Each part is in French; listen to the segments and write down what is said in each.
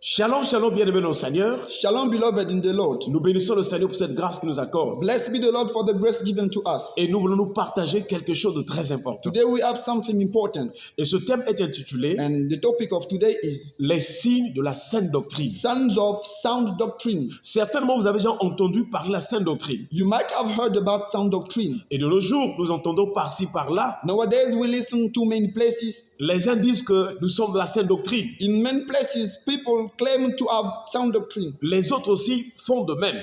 Shalom, shalom, bien-aimés dans le Seigneur. Shalom, beloved in the Lord. Nous bénissons le Seigneur pour cette grâce qu'il nous accorde. Blessed be the Lord for the grace given to us. Et nous voulons nous partager quelque chose de très important. Today we have something important. Et ce thème est intitulé And the topic of today is Les signes de la sainte doctrine. Signs of Sound Doctrine. Certainement, vous avez déjà entendu parler de la sainte doctrine. You might have heard about sound doctrine. Et de nos jours, nous entendons par-ci, par-là. Nowadays we listen to many places. Les uns disent que nous sommes de la sainte doctrine. In many places, people claim to have sound doctrine. Les autres aussi font de même.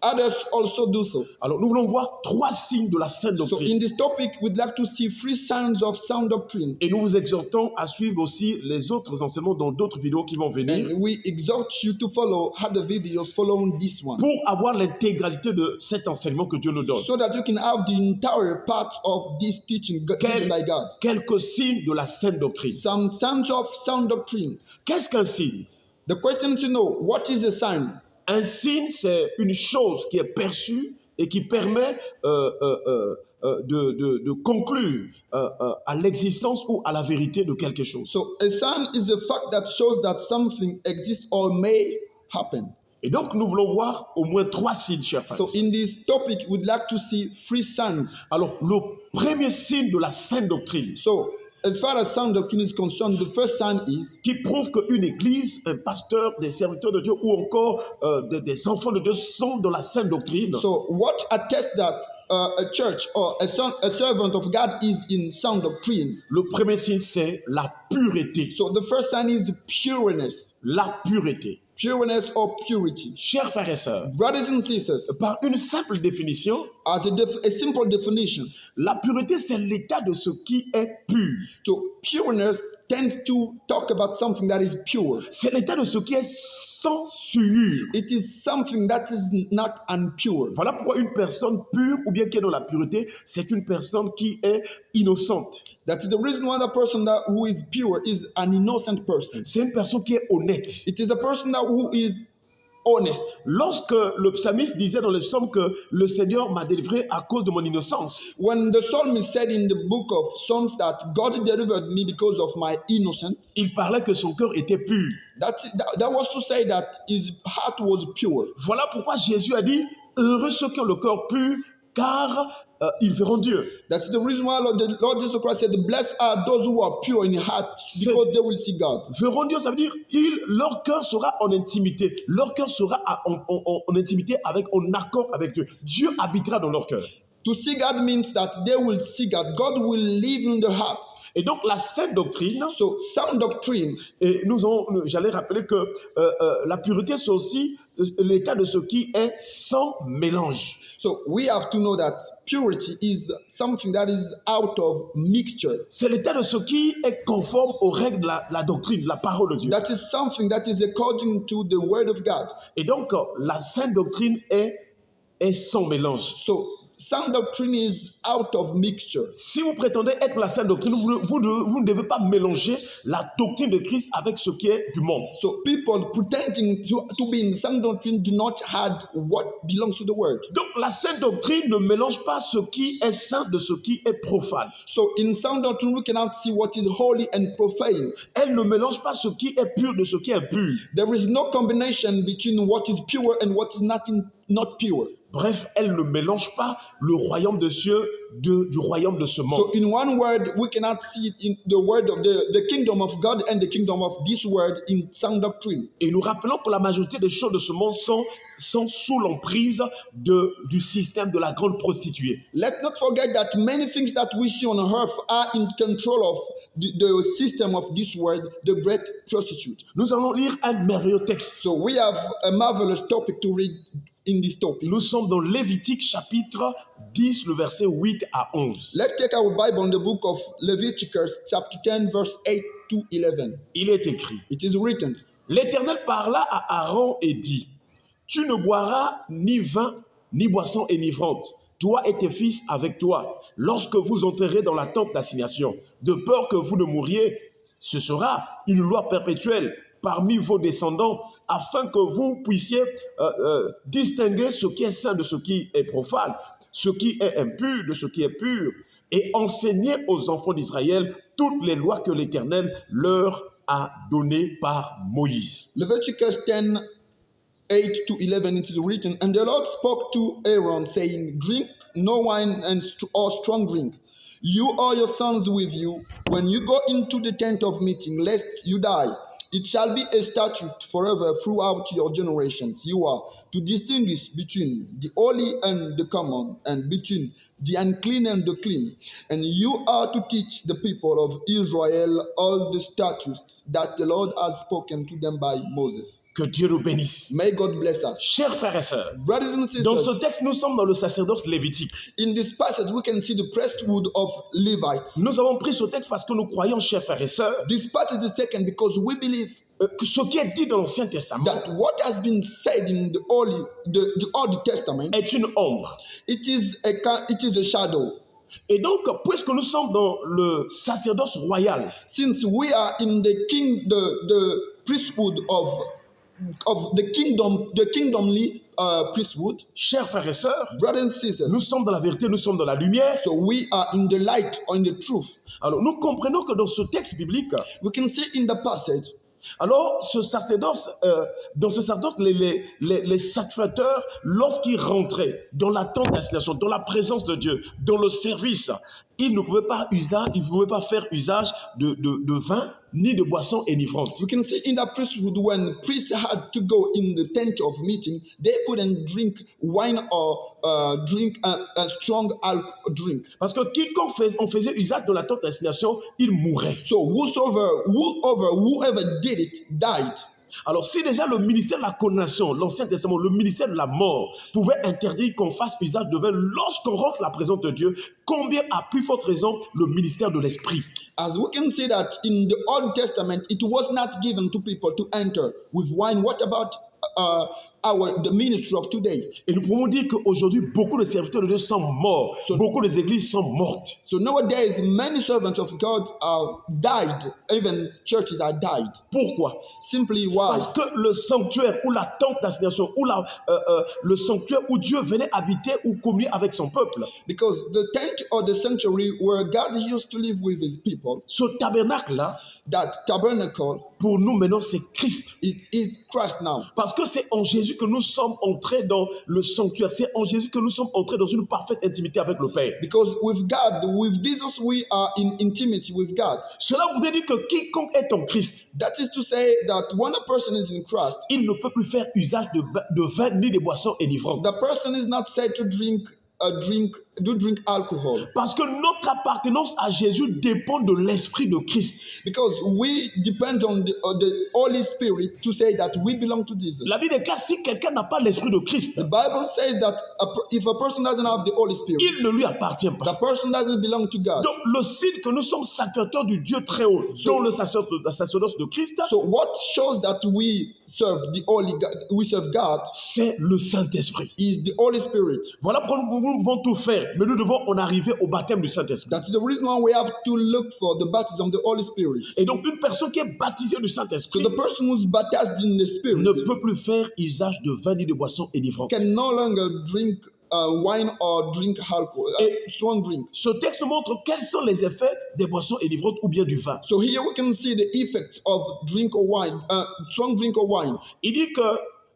Others also do so. Alors, nous voulons voir 3 signes de la sainte So doctrine. in this topic, we'd like to see 3 signs of sound doctrine. Et nous vous exhortons à suivre aussi les autres enseignements dans d'autres vidéos qui vont venir And we exhort you to follow other videos following this one, pour avoir l'intégralité de cet enseignement que Dieu nous donne. so that you can have the entire part of this teaching given by God. Quelques signes de la sainte doctrine. Some signs of sound doctrine. Qu'est-ce qu'un signe? The question to know, what is a sign? Un signe, c'est une chose qui est perçue et qui permet de conclure à l'existence ou à la vérité de quelque chose. So a sign is a fact that shows that something exists or may happen. Et donc, nous voulons voir au moins 3 signes, chers frères. So in this topic, we'd like to see 3 signs. Alors, le premier signe de la sainte doctrine So as far as sound doctrine is concerned, the first sign is qui prouve qu'une église, un pasteur, des serviteurs de Dieu ou encore des enfants de Dieu sont dans la sainte doctrine. so what attests that a church or a servant of God is in sound doctrine. Le premier signe, c'est la pureté. So the first sign is pureness. La pureté. Pureness or purity. Chers frères et sœurs, Brothers and sisters, par une simple définition, as a simple definition, la pureté, c'est l'état de ce qui est pur. so pureness tends to talk about something that is pure. C'est l'état de ce qui est sans souillure. It is something that is not impure. Voilà pourquoi une personne pure ou bien qui est dans la pureté, c'est une personne qui est innocente. That is the reason why the person who is pure is an innocent person. C'est une personne qui est honnête. It is a person who is honest. Lorsque le psalmiste disait dans le psaume que le Seigneur m'a délivré à cause de mon innocence, When the psalmist said in the book of Psalms that God delivered me because of my innocence, il parlait que son cœur était pur. that was to say that his heart was pure. Voilà pourquoi Jésus a dit, heureux ceux qui ont le cœur pur, car ils verront Dieu. That's the reason why the Lord Jesus Christ said, blessed are those who are pure in heart, because they will see God. Verront Dieu, ça veut dire leur cœur sera en intimité. Leur cœur sera en intimité en accord avec Dieu. Dieu habitera dans leur cœur. To see God means that they will see God. God will live in their hearts. Et donc la sainte doctrine, So sound doctrine, et j'allais rappeler que la pureté c'est aussi l'état de ce qui est sans mélange. so we have to know that purity is something that is out of mixture. C'est l'état de ce qui est conforme aux règles de la doctrine, de la parole de Dieu. That is something that is according to the word of God. Et donc la sainte doctrine est sans mélange. So sound doctrine is out of mixture. Si vous prétendez être la sainte doctrine, vous ne devez pas mélanger la doctrine de Christ avec ce qui est du monde. So people pretending to be in sound doctrine do not add what belongs to the word. Donc la sainte doctrine ne mélange pas ce qui est saint de ce qui est profane. So in sound doctrine we cannot see what is holy and profane. Elle ne mélange pas ce qui est pur de ce qui est impur. There is no combination between what is pure and what is not pure. Bref, elle ne mélange pas le royaume de cieux du royaume de ce monde. So in one word, we cannot see in the word of the kingdom of God and the kingdom of this word in sound doctrine. Et nous rappelons que la majorité des choses de ce monde sont sous l'emprise du système de la grande prostituée. Let's not forget that many things that we see on earth are in control of the system of this world, the great prostitute. Nous allons lire un merveilleux texte. So we have a marvelous topic to read in this topic. Nous sommes dans Lévitique chapitre 10, le verset 8 à 11. Let's take our Bible in the book of Leviticus chapter 10 verse 8 to 11. Il est écrit, It is written, l'Éternel parla à Aaron et dit, tu ne boiras ni vin, ni boisson enivrante, toi et tes fils avec toi, lorsque vous entrerez dans la tente d'assignation, de peur que vous ne mouriez. Ce sera une loi perpétuelle parmi vos descendants, afin que vous puissiez distinguer ce qui est saint de ce qui est profane, ce qui est impur de ce qui est pur, et enseigner aux enfants d'Israël toutes les lois que l'Éternel leur a donné par Moïse. Leviticus 10, 8 to 11, it is written, And the Lord spoke to Aaron, saying, Drink no wine or strong drink, you or your sons with you, when you go into the tent of meeting, lest you die. It shall be a statute forever throughout your generations. You are to distinguish between the holy and the common, and between the unclean and the clean. And you are to teach the people of Israel all the statutes that the Lord has spoken to them by Moses. Que Dieu nous bénisse. May God bless us. Chers frères et sœurs, Brothers and dans ce sisters, texte, nous sommes dans le sacerdoce lévitique. in this passage we can see the priesthood of Levites. Nous avons pris ce texte parce que nous croyons, chers frères et sœurs, This passage is taken because we believe que ce qui est dit dans l'Ancien Testament that what has been said in the Old Testament, est une ombre. it is a shadow. Et donc, puisque nous sommes dans le sacerdoce royal, Since we are in the priesthood of the kingdomly priesthood, chers frères et sœurs, brothers and sisters, nous sommes dans la vérité, nous sommes dans la lumière. so we are in the light or in the truth. Alors, nous comprenons que dans ce texte biblique, We can see in the passage alors ce sacerdoce, dans ce sacerdoce, les sacrificateurs, lorsqu'ils rentraient dans la tente d'assignation, dans la présence de Dieu, dans le service, ils ne pouvaient pas faire usage de vin ni de boissons enivrantes. we can see in the priesthood when priests had to go in the tent of meeting, they couldn't drink wine or drink a strong alcohol drink. Parce que quiconque on faisait usage de la tente d'assignation, il mourait. So whoever did it died. Alors, si déjà le ministère de la condamnation, l'Ancien Testament, le ministère de la mort, pouvait interdire qu'on fasse usage de vin lorsqu'on rentre la présence de Dieu, combien à plus forte raison le ministère de l'Esprit? As we can see that in the Old Testament, it was not given to people to enter with wine. What about the ministry of today? Et nous pouvons dire qu'aujourd'hui, beaucoup de serviteurs de Dieu sont morts. Beaucoup des églises sont mortes. So nowadays, many servants of God are died. Even churches are died. Pourquoi? Simply why? Parce que le sanctuaire ou la tente d'assignation ou le sanctuaire où Dieu venait habiter ou communier avec son peuple, Because the tent or the sanctuary where God used to live with his people, ce tabernacle-là, that tabernacle, pour nous maintenant, c'est Christ. it is Christ now. Parce que c'est en Jésus que nous sommes entrés dans le sanctuaire. C'est en Jésus que nous sommes entrés dans une parfaite intimité avec le Père. Because with God, with Jesus, we are in intimacy with God. Cela voudrait dire que quiconque est en Christ, That is to say that when a person is in Christ, il ne peut plus faire usage de vin ni de boissons enivrantes. the person is not said to drink alcohol. Parce que notre appartenance à Jésus dépend de l'Esprit de Christ. Because we depend on the Holy Spirit to say that we belong to Jesus. La Bible déclare si quelqu'un n'a pas l'Esprit de Christ, The Bible says that if a person doesn't have the Holy Spirit, il ne lui appartient the pas. person doesn't belong to God. Donc le signe que nous sommes sacrificateurs du Dieu très haut, dans le sacerdoce de Christ, So what shows that we serve God c'est le Saint-Esprit. is the Holy Spirit. Voilà pourquoi nous pouvons tout faire, mais nous devons en arriver au baptême du Saint-Esprit. That's the reason why we have to look for the baptism of the Holy Spirit. Et donc une personne qui est baptisée du So Saint-Esprit the person who's baptized in the Spirit ne peut plus faire usage de vin ni de boissons enivrantes. can no longer drink wine or drink alcohol, strong drink. Ce texte montre quels sont les effets des boissons enivrantes ou bien du vin. So here we can see the effects of strong drink or wine. Il dit que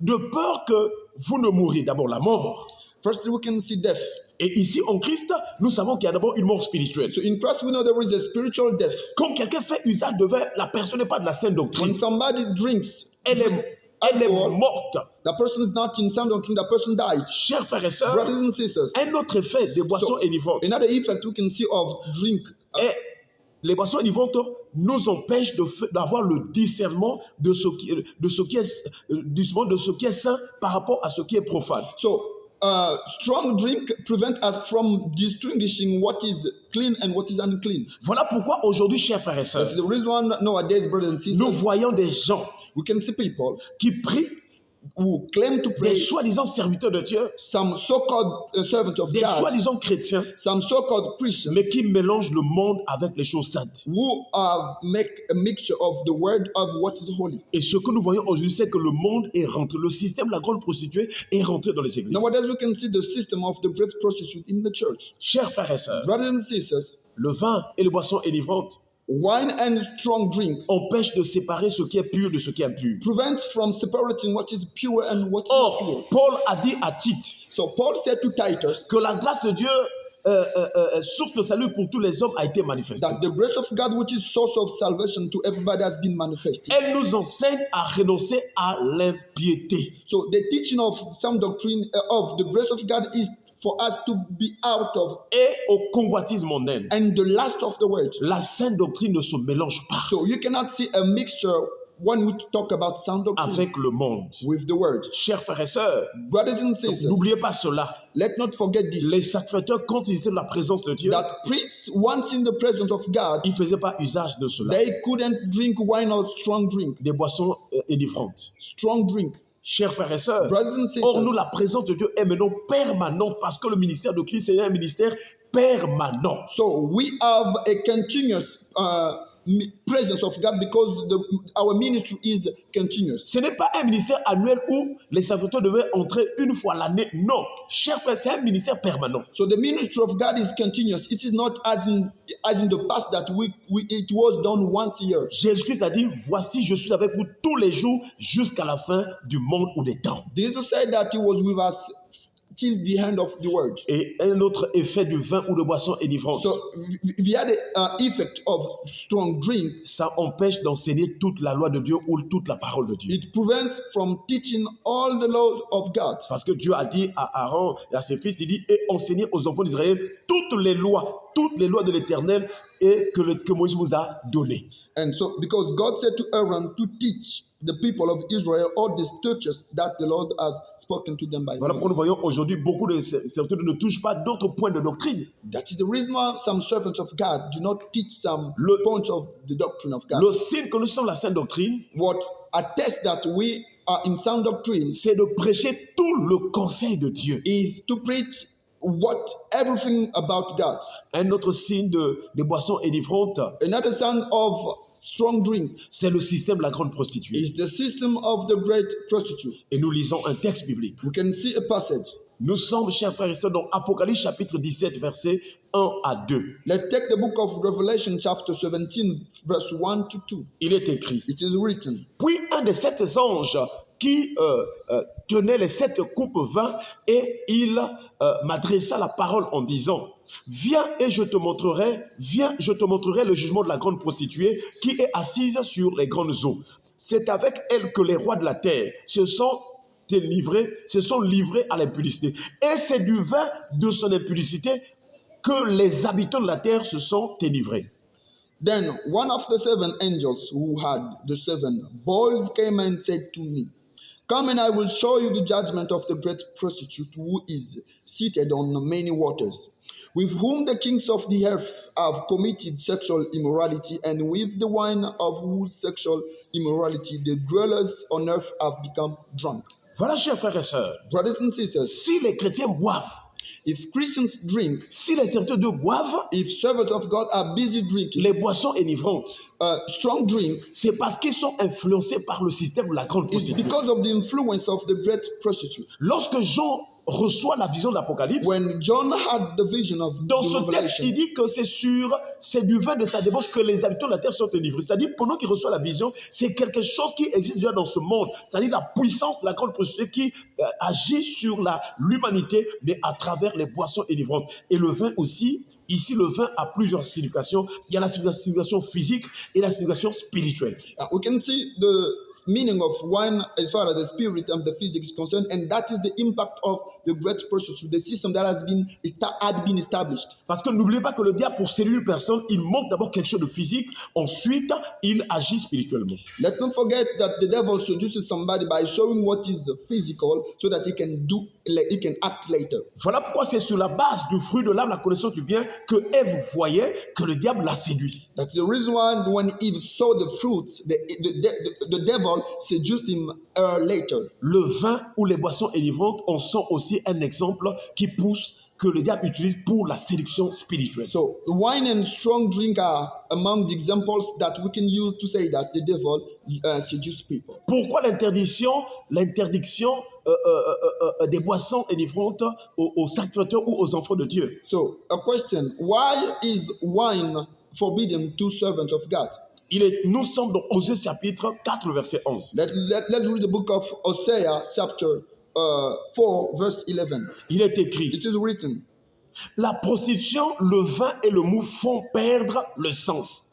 de peur que vous ne mouriez, d'abord la mort. First, we can see death. Et ici en Christ, nous savons qu'il y a d'abord une mort spirituelle. So in Christ, we know there is a spiritual death. Quand quelqu'un fait usage de vin, la personne n'est pas de la saine When doctrine. somebody drinks, Elle est alcohol, morte. the person is not in sound doctrine, the person died. Chers frères et sœurs, Brothers and sisters, un autre effet des boissons enivrantes. another effect we can see of drink. Et les boissons enivrantes nous empêchent d'avoir le discernement de ce qui est saint par rapport à ce qui est profane. So strong drink prevent us from distinguishing what is clean and what is unclean. Voilà pourquoi aujourd'hui, chers frères et sœurs, That's the reason nowadays, brothers and nous sisters, voyons des gens we can see people qui prient, who claim to des pray, soi-disant serviteurs de Dieu, some so-called servants of des God, soi-disant chrétiens, some so-called Christians, mais qui mélangent le monde avec les choses saintes. who make a mixture of the word of what is holy. Et ce que nous voyons aujourd'hui, c'est que le monde est rentré, le système de la grande prostituée est rentré dans les églises. Nowadays, we can see the system of the great prostitute in the church. Chers frères et sœurs, Brothers and sisters, le vin et les boissons enivrantes Wine and strong drink empêchent de séparer ce qui est pur de ce qui est impur. prevents from separating what is pure and what is not pure. Or, Paul a dit à Tite So Paul said to Titus que la grâce de Dieu, source de salut pour tous les hommes, a été manifestée. that the grace of God, which is source of salvation to everybody, has been manifested. Elle nous enseigne à renoncer à l'impiété. So the teaching of some doctrine of the grace of God is for us to be out of Et au convoitise mondaine. and the last of the world. La sainte doctrine ne se mélange pas So you cannot see a mixture when we talk about sound doctrine avec le monde. with the word. Chers frères et sœurs, Brothers and sisters, n'oubliez pas cela. let's not forget this. Les sacrificateurs, quand ils étaient dans la présence de Dieu, That priests, once in the presence of God, ils ne faisaient pas usage de cela. they couldn't drink wine or strong drink. Des boissons énivrantes. Strong drink. Chers frères et sœurs, Brothers and or nous, sisters, la présence de Dieu est maintenant permanente parce que le ministère de Christ est un ministère permanent. so we have a continuous presence of God because our ministry is continuous. Ce n'est pas un ministère annuel où les sacrificateurs devaient entrer une fois l'année. Non, chers frères, c'est un ministère permanent. So the ministry of God is continuous. It is not as in the past that it was done once a year. Jésus-Christ a dit, voici, je suis avec vous tous les jours jusqu'à la fin du monde ou des temps. Jesus said that he was with us till the end of the world. Et un autre effet du vin ou de boisson énivrante, So we had the effect of strong drink. ça empêche d'enseigner toute la loi de Dieu ou toute la parole de Dieu. It prevents from teaching all the laws of God. Parce que Dieu a dit à Aaron et à ses fils, il dit, et enseignez aux enfants d'Israël toutes les lois de l'Éternel et que Moïse vous a données. And so, because God said to Aaron to teach the people of Israel all the statutes that the Lord has spoken to them by Voilà pourquoi nous Moses. voyons aujourd'hui beaucoup de serviteurs ne touchent pas d'autres points de doctrine. That is the reason why some servants of God do not teach some points of the doctrine of God. Le signe que nous sommes la sainte doctrine, What attests that we are in sound doctrine c'est de prêcher tout le conseil de Dieu. is to preach everything about God. Un autre signe de boissons énivrantes, Another sign of strong drink c'est le système de la grande prostituée. is the system of the great prostitute. Et nous lisons un texte biblique. We can see a passage. Nous sommes, chers frères et sœurs, dans Apocalypse chapitre 17, versets 1 à 2. Let's take the book of Revelation chapter 17 verse 1 to 2. Il est écrit, It is written. puis un des sept anges qui tenait les sept coupes vin, et il m'adressa la parole en disant, viens, je te montrerai le jugement de la grande prostituée qui est assise sur les grandes eaux. C'est avec elle que les rois de la terre se sont livrés à l'impudicité. Et c'est du vin de son impudicité que les habitants de la terre se sont enivrés. Then one of the seven angels who had the seven bowls came and said to me, come and I will show you the judgment of the great prostitute who is seated on many waters, with whom the kings of the earth have committed sexual immorality, and with the wine of whose sexual immorality the dwellers on earth have become drunk. Voilà, chers frères et sœurs, Brothers and sisters, si les chrétiens boivent, if Christians drink, si les serviteurs de Dieu boivent if servants of God are busy drinking les boissons énivrantes, strong drink, c'est parce qu'ils sont influencés par le système de la grande it's prostituée. because of the influence of the great prostitute. Lorsque Jean reçoit la vision de l'Apocalypse, When John had the vision of dans the ce texte, Revelation, il dit que c'est du vin de sa débauche que les habitants de la terre sont enivrés. C'est-à-dire, pendant qu'il reçoit la vision, c'est quelque chose qui existe déjà dans ce monde. C'est-à-dire la puissance de la grande prostituée qui agit sur l'humanité, mais à travers les boissons enivrantes. Et le vin aussi, ici, le vin a plusieurs significations. Il y a la signification physique et la signification spirituelle. we can see the meaning of wine as far as the spirit and the physics is concerned, and that is the impact of the great prostitute, the system that had been established. Parce que n'oubliez pas que le diable, pour séduire une personne, il montre d'abord quelque chose de physique, ensuite, il agit spirituellement. Let's not forget that the devil seduces somebody by showing what is physical so that he can act later. Voilà pourquoi c'est sur la base du fruit de l'âme, la connaissance du bien, que Ève voyait que le diable l'a séduit. That's the reason why when Eve saw the fruits, the devil seduced him later. Le vin ou les boissons enivrantes en sont aussi un exemple qui pousse que le diable utilise pour la séduction spirituelle. So wine and strong drink are among the examples that we can use to say that the devil seduces people. Pourquoi l'interdiction des boissons enivrantes aux sacrificateurs ou aux enfants de Dieu? So a question, why is wine forbidden to servants of God. Nous sommes dans Osée chapitre 4, verset 11. Let's read the book of Hosea, chapter 4, verse 11. Il est écrit, It is written, la prostitution, le vin et le mou font perdre le sens.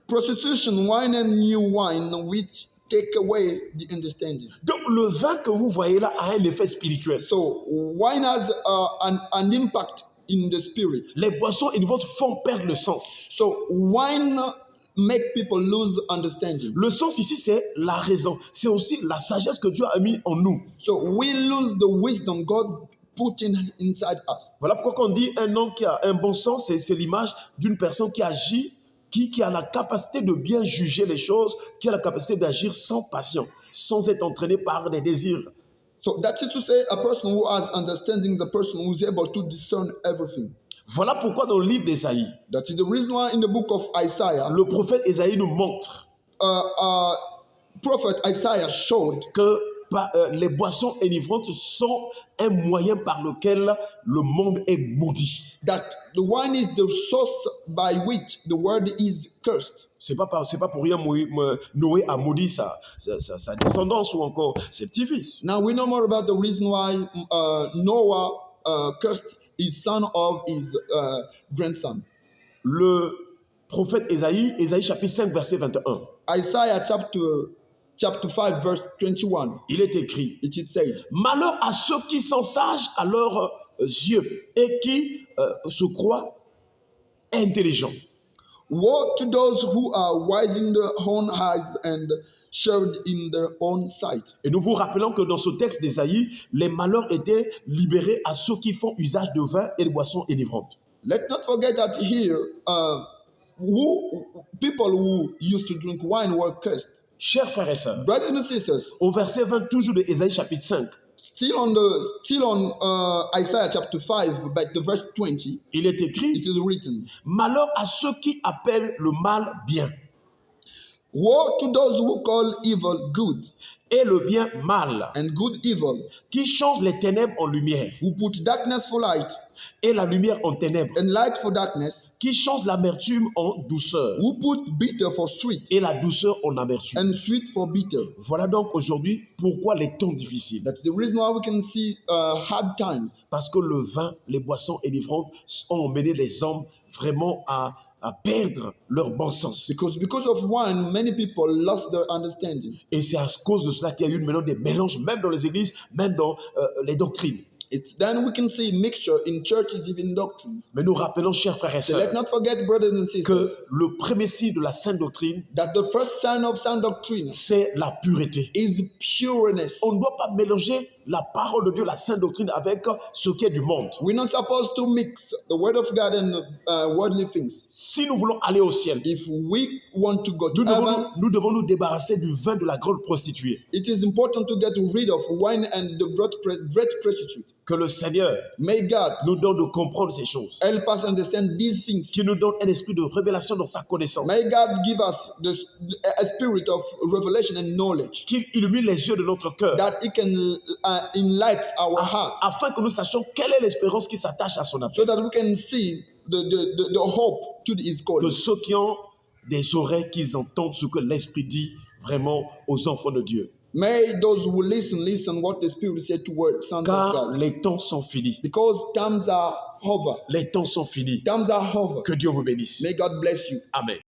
prostitution, wine and new wine, which take away the understanding. Donc le vin que vous voyez là a un effet spirituel. So wine has an impact in the spirit. Les boissons innovantes font perdre le sens. So wine make people lose understanding. Le sens ici, c'est la raison. C'est aussi la sagesse que Dieu a mis en nous. So we lose the wisdom God put inside us. Voilà pourquoi quand on dit un homme qui a un bon sens, c'est l'image d'une personne qui agit, qui a la capacité de bien juger les choses, qui a la capacité d'agir sans passion, sans être entraîné par des désirs. So that is to say, a person who has understanding is a person who is able to discern everything. Voilà pourquoi dans le livre d'Ésaïe, That is the reason why in the book of Isaiah, le prophète Ésaïe nous montre prophet Isaiah showed que les boissons enivrantes sont un moyen par lequel le monde est maudit. that the wine is the source by which the world is cursed. C'est pas pour rien Noé a maudit sa descendance ou encore ses petits-fils. Now we know more about the reason why Noah cursed his son of his grandson. Le prophète Ésaïe chapitre 5, verset 21. Isaiah chapter 5, verse 21. Il est écrit, It is said, malheur à ceux qui sont sages à leurs yeux et qui se croient intelligents. woe to those who are wise in their own eyes and shrewd in their own sight. Et nous vous rappelons que dans ce texte d'Ésaïe, les malheurs étaient libérés à ceux qui font usage de vin et de boissons enivrantes. Let's not forget that here, people who used to drink wine were cursed. Chers frères et sœurs, Brothers and sisters, au verset 20 toujours de Ésaïe chapitre 5, still on Isaiah chapter 5, but the verse 20, il est écrit, it is written, malheur à ceux qui appellent le mal bien woe to those who call evil good et le bien mal, and good evil, qui changent les ténèbres en lumière who put darkness for light et la lumière en ténèbres, and light for darkness, qui changent l'amertume en douceur who put bitter for sweet et la douceur en amertume. and sweet for bitter. Voilà donc aujourd'hui pourquoi les temps difficiles. That's the reason why we can see hard times. Parce que le vin, les boissons enivrantes ont mené les hommes vraiment à perdre leur bon sens. Because of wine, many people lost their understanding. Et c'est à cause de cela qu'il y a eu maintenant des mélanges, même dans les églises, même dans les doctrines. It's then we can see mixture in churches, even doctrines. Mais nous rappelons, chers frères et So let's sœurs, not forget, brothers and que sisters, le premier signe de la sainte doctrine, that the first sign of sound doctrine c'est la pureté. is pureness. On ne doit pas mélanger la parole de Dieu, la sainte doctrine, avec ce qui est du monde. We're not supposed to mix the word of God and worldly things. Si nous voulons aller au ciel, If we want to go to heaven, nous devons nous débarrasser du vin de la grande prostituée. it is important to get rid of wine and the great prostitute. Que le Seigneur May God nous donne de comprendre ces choses. help us understand these things. Qu'il nous donne un esprit de révélation dans sa connaissance. May God give us a spirit of revelation and knowledge, Qu'il illumine les yeux de notre cœur. that it can enlighten our hearts, Afin que nous sachions quelle est l'espérance qui s'attache à son appel. so that we can see the hope to his Que calling. ceux qui ont des oreilles, qu'ils entendent ce que l'Esprit dit vraiment aux enfants de Dieu. May those who listen what the Spirit said to word, sons of Car God. les temps sont finis. Because times are over. Les temps sont finis. Times are over. Que Dieu vous bénisse. May God bless you. Amen.